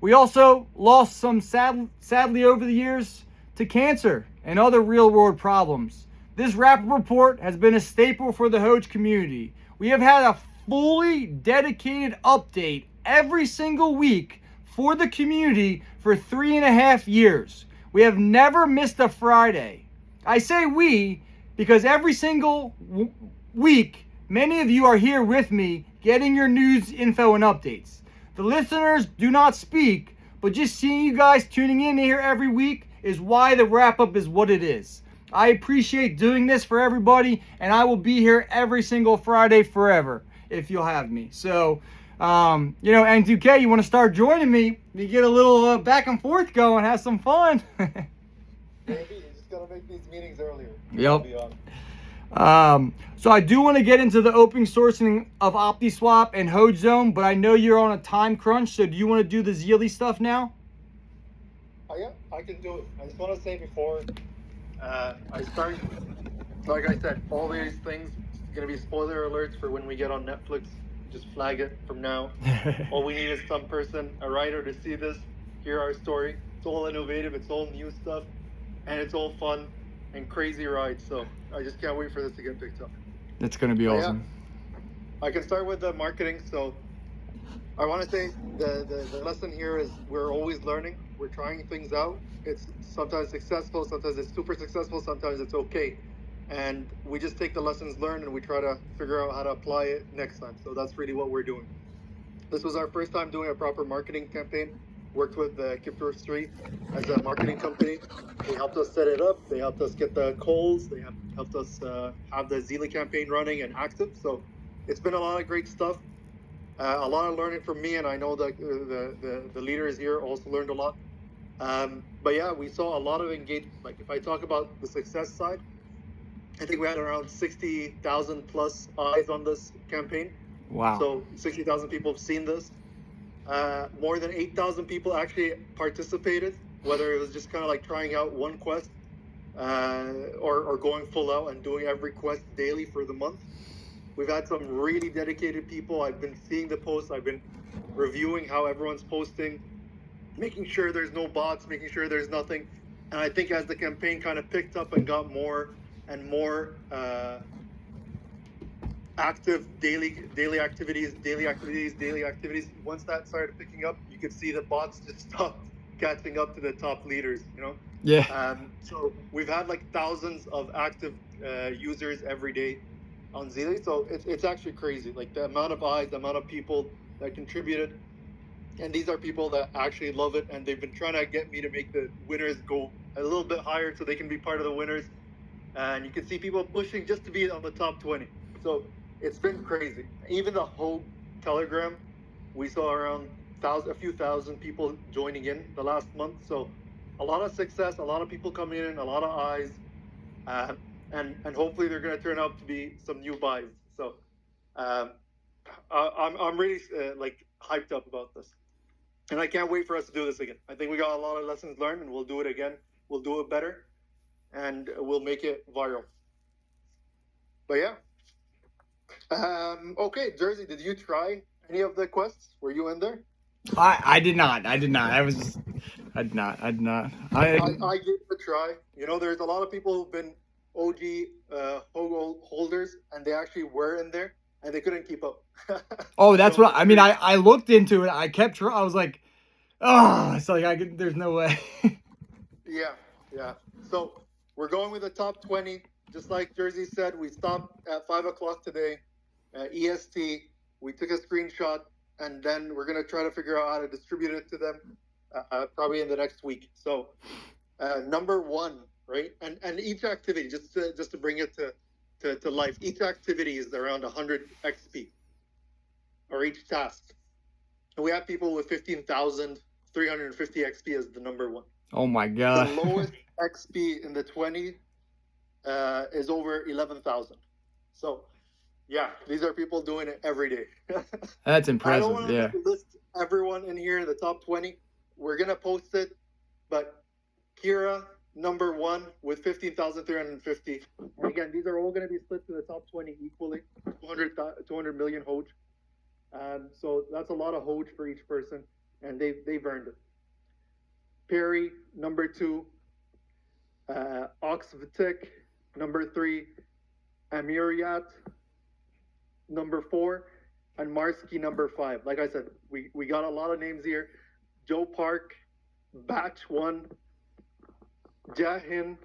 Speaker 2: We also lost some sadly over the years to cancer and other real world problems. This rapid report has been a staple for the Hoge community. We have had a fully dedicated update every single week for the community for 3.5 years. We have never missed a Friday. I say we because every single week, many of you are here with me getting your news, info, and updates. The listeners do not speak, but just seeing you guys tuning in here every week is why the wrap-up is what it is. I appreciate doing this for everybody, and I will be here every single Friday forever if you'll have me. So, you know, N2K, you want to start joining me? You get a little back and forth going, have some fun.
Speaker 3: Maybe you just gotta make these meetings earlier.
Speaker 2: Yep. So I do want to get into the open sourcing of OptiSwap and HogeZone, but I know you're on a time crunch, so do you want to do the Zealy stuff now?
Speaker 3: Yeah, I can do it. I just want to say before I start, like I said, all these things gonna be spoiler alerts for when we get on Netflix. Just flag it from now. All we need is some person, a writer, to see this, hear our story. It's all innovative, it's all new stuff, and it's all fun and crazy rides. So I just can't wait for this to get picked up.
Speaker 2: That's going to be awesome.
Speaker 3: Yeah. I can start with the marketing. So I want to say the lesson here is we're always learning. We're trying things out. It's sometimes successful, sometimes it's super successful, sometimes it's okay. And we just take the lessons learned and we try to figure out how to apply it next time. So that's really what we're doing. This was our first time doing a proper marketing campaign. Worked with Kipper3 as a marketing company. They helped us set it up. They helped us get the calls. They helped us have the Zealy campaign running and active. So it's been a lot of great stuff. A lot of learning from me, and I know that the leaders here also learned a lot. But yeah, we saw a lot of engagement. Like if I talk about the success side, I think we had around 60,000 plus eyes on this campaign.
Speaker 2: Wow.
Speaker 3: So 60,000 people have seen this. More than 8,000 people actually participated, whether it was just kind of like trying out one quest or going full out and doing every quest daily for the month. We've had some really dedicated people. I've been seeing the posts. I've been reviewing how everyone's posting, making sure there's no bots, making sure there's nothing. And I think as the campaign kind of picked up and got more and more active daily activities. Once that started picking up, you could see the bots just stopped catching up to the top leaders, you know?
Speaker 2: Yeah.
Speaker 3: So we've had like thousands of active users every day on Zealy. So it's actually crazy. Like the amount of eyes, the amount of people that contributed. And these are people that actually love it. And they've been trying to get me to make the winners go a little bit higher so they can be part of the winners. And you can see people pushing just to be on the top 20. So it's been crazy. Even the whole Telegram, we saw around a few thousand people joining in the last month. So a lot of success, a lot of people coming in, a lot of eyes, and hopefully they're going to turn out to be some new buys. So I'm really like hyped up about this, and I can't wait for us to do this again. I think we got a lot of lessons learned, and we'll do it again. We'll do it better, and we'll make it viral. But yeah. Okay, Jersey, did you try any of the quests? Were you in there?
Speaker 2: I did not. I did not. I did not.
Speaker 3: I gave it a try. You know, there's a lot of people who've been OG Hoge holders, and they actually were in there, and they couldn't keep up.
Speaker 2: Oh, that's what I mean. I looked into it. I kept trying. I was like, oh, it's like there's no way.
Speaker 3: Yeah. So we're going with the top 20. Just like Jersey said, we stopped at 5 o'clock today, EST. We took a screenshot, and then we're going to try to figure out how to distribute it to them probably in the next week. So number one, right? And each activity, just to bring it to life, each activity is around 100 XP, or each task. And we have people with 15,350 XP as the number one.
Speaker 2: Oh, my God.
Speaker 3: The lowest XP in the 20 is over 11,000. So, yeah, these are people doing it every day.
Speaker 2: That's impressive.
Speaker 3: I don't want to list everyone in here in the top 20. We're going to post it, but Kira, number one with 15,350. And again, these are all going to be split to the top 20 equally, 200 million Hoge. So that's a lot of Hoge for each person, and they've earned it. Perry, number two. Oxvitic, number three. Amiriat, number four. And Marsky, number five. Like I said, we got a lot of names here. Joe Park, batch one. Jahin,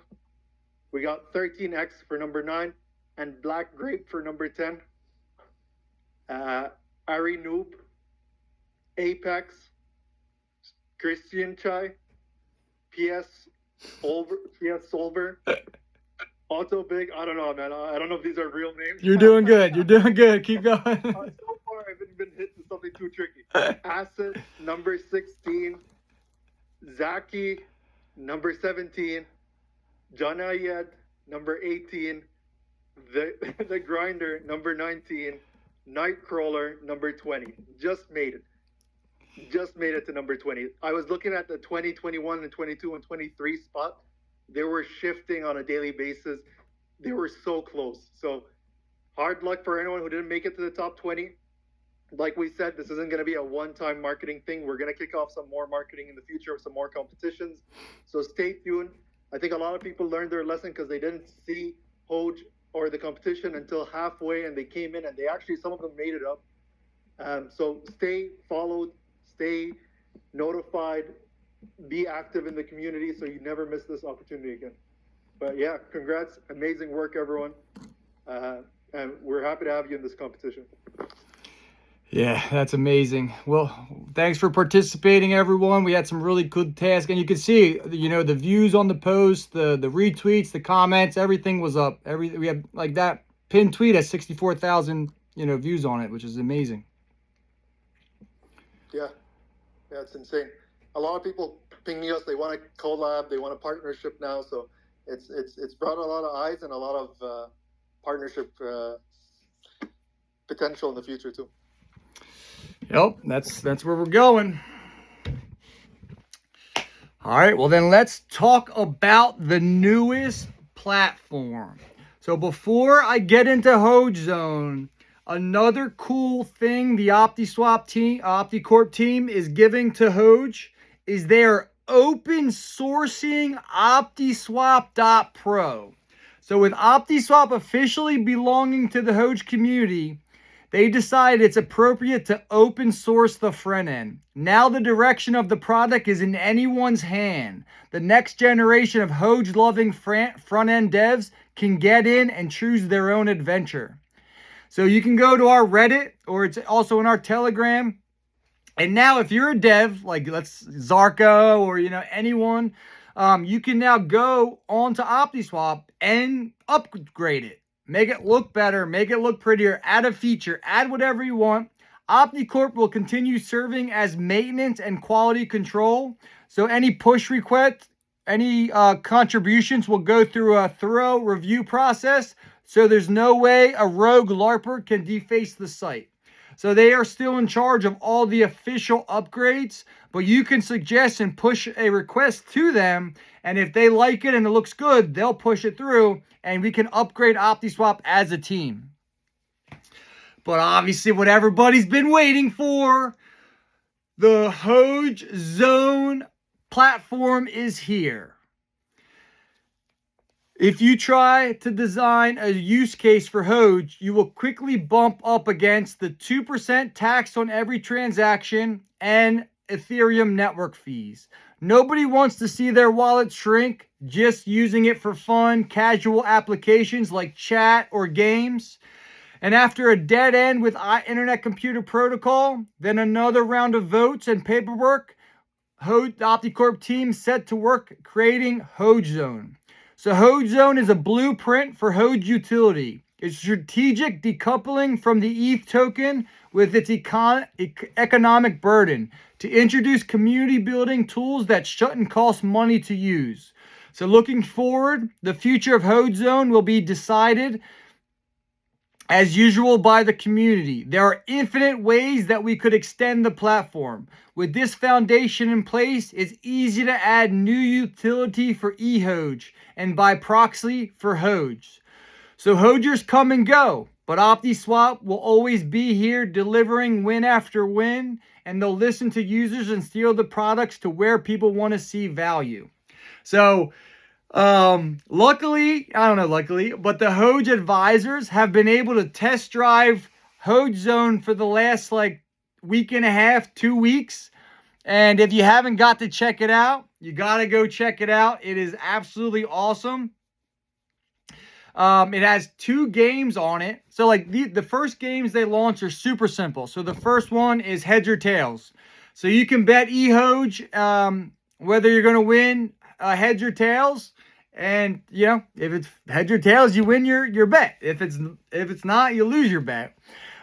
Speaker 3: we got 13X for number 9, and Black Grape for number 10. Ari Noob, Apex, Christian Chai, PS Solver, Auto Big. I don't know, man. I don't know if these are real names.
Speaker 2: You're doing good. You're doing good. Keep going.
Speaker 3: So far, I haven't been hit with something too tricky. Acid, number 16. Zaki, number 17. Janayed, number 18. The Grinder, number 19. Nightcrawler, number 20. Just made it. Just made it to number 20. I was looking at the 20, 21, and 22, and 23 spot. They were shifting on a daily basis. They were so close. So hard luck for anyone who didn't make it to the top 20. Like we said, this isn't going to be a one-time marketing thing. We're going to kick off some more marketing in the future, some more competitions. So stay tuned. I think a lot of people learned their lesson because they didn't see Hoge or the competition until halfway, and they came in and they actually, some of them made it up. So stay followed, stay notified, be active in the community so you never miss this opportunity again. But yeah, congrats. Amazing work, everyone. And we're happy to have you in this competition.
Speaker 2: Yeah, that's amazing. Well, thanks for participating, everyone. We had some really good tasks, and you can see, you know, the views on the post, the retweets, the comments, everything was up. We had like that pinned tweet has 64,000, you know, views on it, which is amazing.
Speaker 3: Yeah, it's insane. A lot of people pinging us. They want to collab. They want a partnership now. So it's brought a lot of eyes and a lot of partnership potential in the future too.
Speaker 2: Yep, that's where we're going. All right, well then let's talk about the newest platform. So before I get into HogeZone, another cool thing the OptiCorp team is giving to Hoge is they're open sourcing OptiSwap.pro. So with OptiSwap officially belonging to the Hoge community, they decided it's appropriate to open source the front end. Now the direction of the product is in anyone's hand. The next generation of Hoge-loving front-end devs can get in and choose their own adventure. So you can go to our Reddit, or it's also in our Telegram. And now if you're a dev, like let's Zarko or, you know, anyone, you can now go onto OptiSwap and upgrade it. Make it look better, make it look prettier, add a feature, add whatever you want. OptiCorp will continue serving as maintenance and quality control. So any push requests, any contributions will go through a thorough review process. So there's no way a rogue LARPer can deface the site. So they are still in charge of all the official upgrades, but you can suggest and push a request to them. And if they like it and it looks good, they'll push it through and we can upgrade OptiSwap as a team. But obviously what everybody's been waiting for, the HogeZone platform is here. If you try to design a use case for Hoge, you will quickly bump up against the 2% tax on every transaction and Etherieum network fees. Nobody wants to see their wallet shrink just using it for fun, casual applications like chat or games. And after a dead end with Internet Computer Protocol, then another round of votes and paperwork, the OptiCorp team set to work creating HogeZone. So HogeZone is a blueprint for Hoge utility. It's strategic decoupling from the Eth token with its economic burden to introduce community building tools that shouldn't cost money to use. So looking forward, the future of HogeZone will be decided as usual by the community. There are infinite ways that we could extend the platform. With this foundation in place, it's easy to add new utility for eHoge and by proxy for Hoge. So Hogers come and go, but OptiSwap will always be here delivering win after win, and they'll listen to users and steer the products to where people want to see value. So luckily, but the Hoge advisors have been able to test drive HogeZone for the last week and a half, 2 weeks. And if you haven't got to check it out, you got to go check it out. It is absolutely awesome. It has 2 games on it. So like the first games they launch are super simple. So the first one is heads or tails. So you can bet Hoge whether you're going to win heads or tails. And, you know, if it's heads or tails, you win your bet. If it's not, you lose your bet.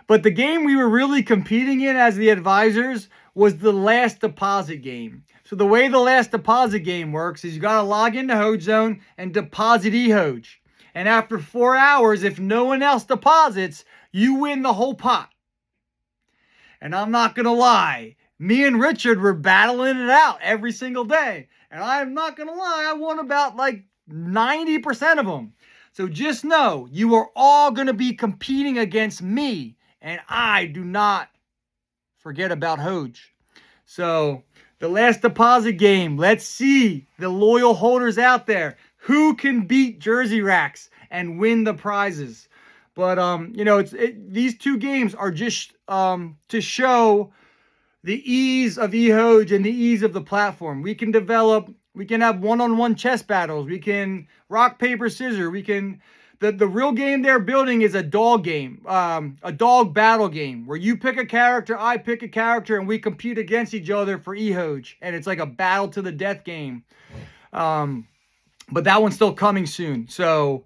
Speaker 2: But the game we were really competing in as the advisors was the last deposit game. So the way the last deposit game works is you got to log into HogeZone and deposit Hoge. And after 4 hours, if no one else deposits, you win the whole pot. And I'm not going to lie, me and Richard were battling it out every single day. And I'm not going to lie, I won about like 90% of them. So just know, you are all going to be competing against me. And I do not forget about Hoge. So the last deposit game, let's see the loyal holders out there. Who can beat Jersey Racks and win the prizes? But, you know, these 2 games are just to show the ease of Hoge and the ease of the platform. We can have one-on-one chess battles. We can rock, paper, scissors. The real game they're building is a dog game, a dog battle game where you pick a character, I pick a character, and we compete against each other for Hoge. And it's like a battle to the death game. But that one's still coming soon. So,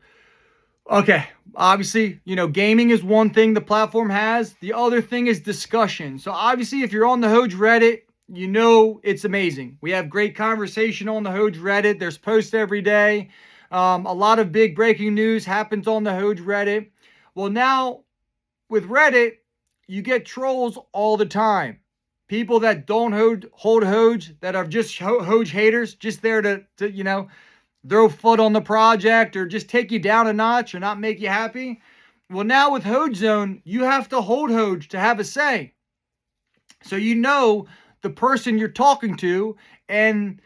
Speaker 2: okay, obviously, you know, gaming is one thing the platform has. The other thing is discussion. So obviously, if you're on the Hoge Reddit, you know it's amazing. We have great conversation on the Hoge Reddit. There's posts every day. A lot of big breaking news happens on the Hoge Reddit. Well, now with Reddit, you get trolls all the time. People that don't hold Hoge, that are just Hoge haters, just there to you know, throw foot on the project or just take you down a notch or not make you happy. Well, now with HogeZone, you have to hold Hoge to have a say. So you know the person you're talking to and,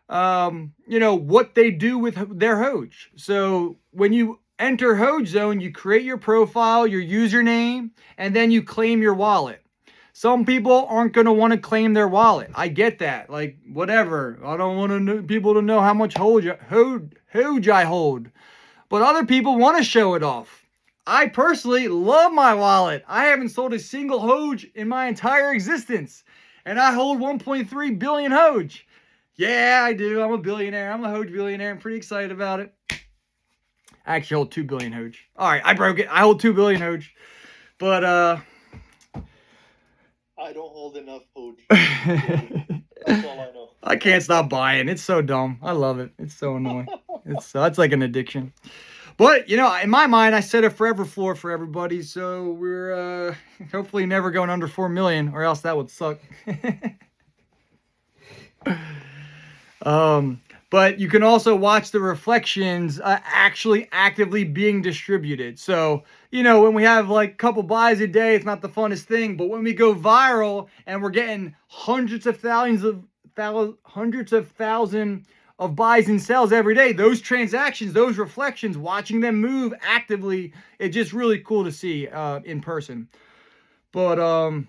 Speaker 2: you know, what they do with their Hoge. So when you enter HogeZone, you create your profile, your username, and then you claim your wallet. Some people aren't going to want to claim their wallet. I get that. Like, whatever. I don't want people to know how much Hoge I hold. But other people want to show it off. I personally love my wallet. I haven't sold a single Hoge in my entire existence. And I hold 1.3 billion Hoge. Yeah, I do. I'm a billionaire. I'm a Hoge billionaire. I'm pretty excited about it. I actually hold 2 billion Hoge. All right, I broke it. I hold 2 billion Hoge. But,
Speaker 3: I don't hold enough Hoge. That's all I know.
Speaker 2: I can't stop buying. It's so dumb. I love it. It's so annoying. It's like an addiction. But, you know, in my mind, I set a forever floor for everybody. So we're hopefully never going under 4 million or else that would suck. But you can also watch the reflections actually actively being distributed. So, you know, when we have like a couple buys a day, it's not the funnest thing. But when we go viral and we're getting hundreds of thousands of buys and sells every day, those transactions, those reflections, watching them move actively, it's just really cool to see in person. But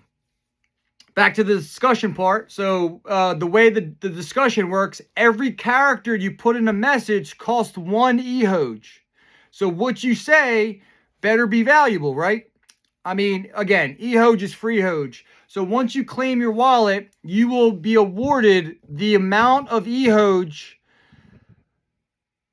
Speaker 2: back to the discussion part. So the way the discussion works, every character you put in a message costs 1 Hoge. So what you say better be valuable, right? I mean, again, Hoge is free Hoge. So once you claim your wallet, you will be awarded the amount of Hoge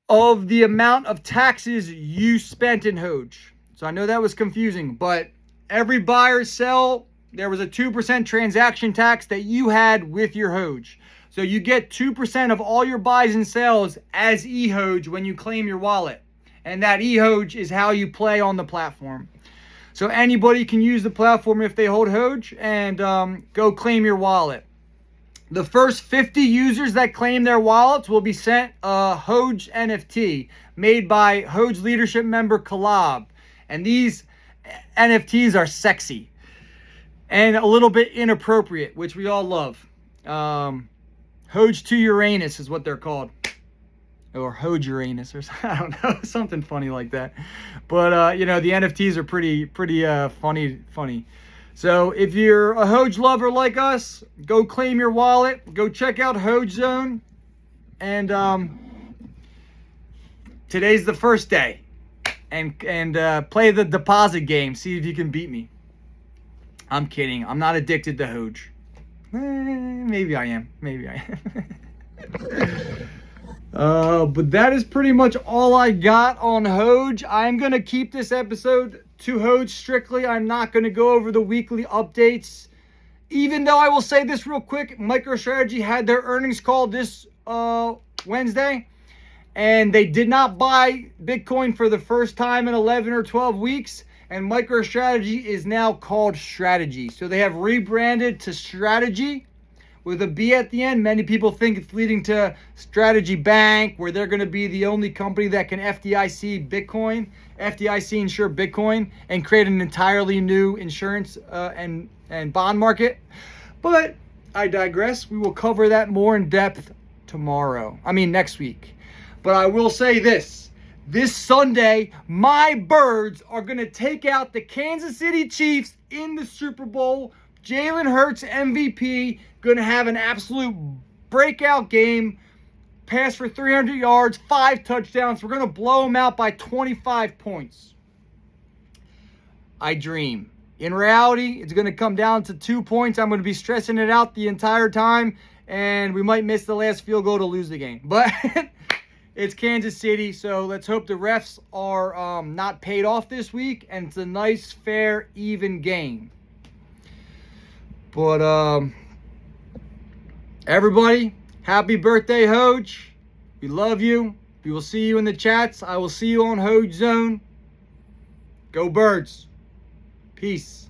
Speaker 2: of the amount of taxes you spent in Hoge. So I know that was confusing, but every buy or sell, there was a 2% transaction tax that you had with your Hoge. So you get 2% of all your buys and sales as Hoge when you claim your wallet. And that Hoge is how you play on the platform. So anybody can use the platform if they hold Hoge and go claim your wallet. The first 50 users that claim their wallets will be sent a Hoge NFT made by Hoge leadership member Collab. And these NFTs are sexy and a little bit inappropriate, which we all love. Hoge to Uranus is what they're called. Or Hoge Uranus, or I don't know, something funny like that. But, you know, the NFTs are pretty funny. So if you're a Hoge lover like us, go claim your wallet. Go check out HogeZone. And today's the first day. and play the deposit game. See if you can beat me. I'm kidding. I'm not addicted to Hoge. Maybe I am. Maybe I am. But that is pretty much all I got on Hoge. I'm going to keep this episode to Hoge strictly. I'm not going to go over the weekly updates. Even though I will say this real quick, MicroStrategy had their earnings call this Wednesday. And they did not buy Bitcoin for the first time in 11 or 12 weeks. And MicroStrategy is now called Strategy. So they have rebranded to Strategy with a B at the end. Many people think it's leading to Strategy Bank, where they're going to be the only company that can FDIC insure Bitcoin, and create an entirely new insurance and bond market. But I digress. We will cover that more in depth next week. But I will say this. This Sunday, my birds are going to take out the Kansas City Chiefs in the Super Bowl. Jalen Hurts, MVP, going to have an absolute breakout game. Pass for 300 yards, 5 touchdowns. We're going to blow them out by 25 points. I dream. In reality, it's going to come down to 2 points. I'm going to be stressing it out the entire time. And we might miss the last field goal to lose the game. But it's Kansas City, so let's hope the refs are not paid off this week, and it's a nice, fair, even game. But everybody, happy birthday, Hoge. We love you. We will see you in the chats. I will see you on HogeZone. Go Birds. Peace.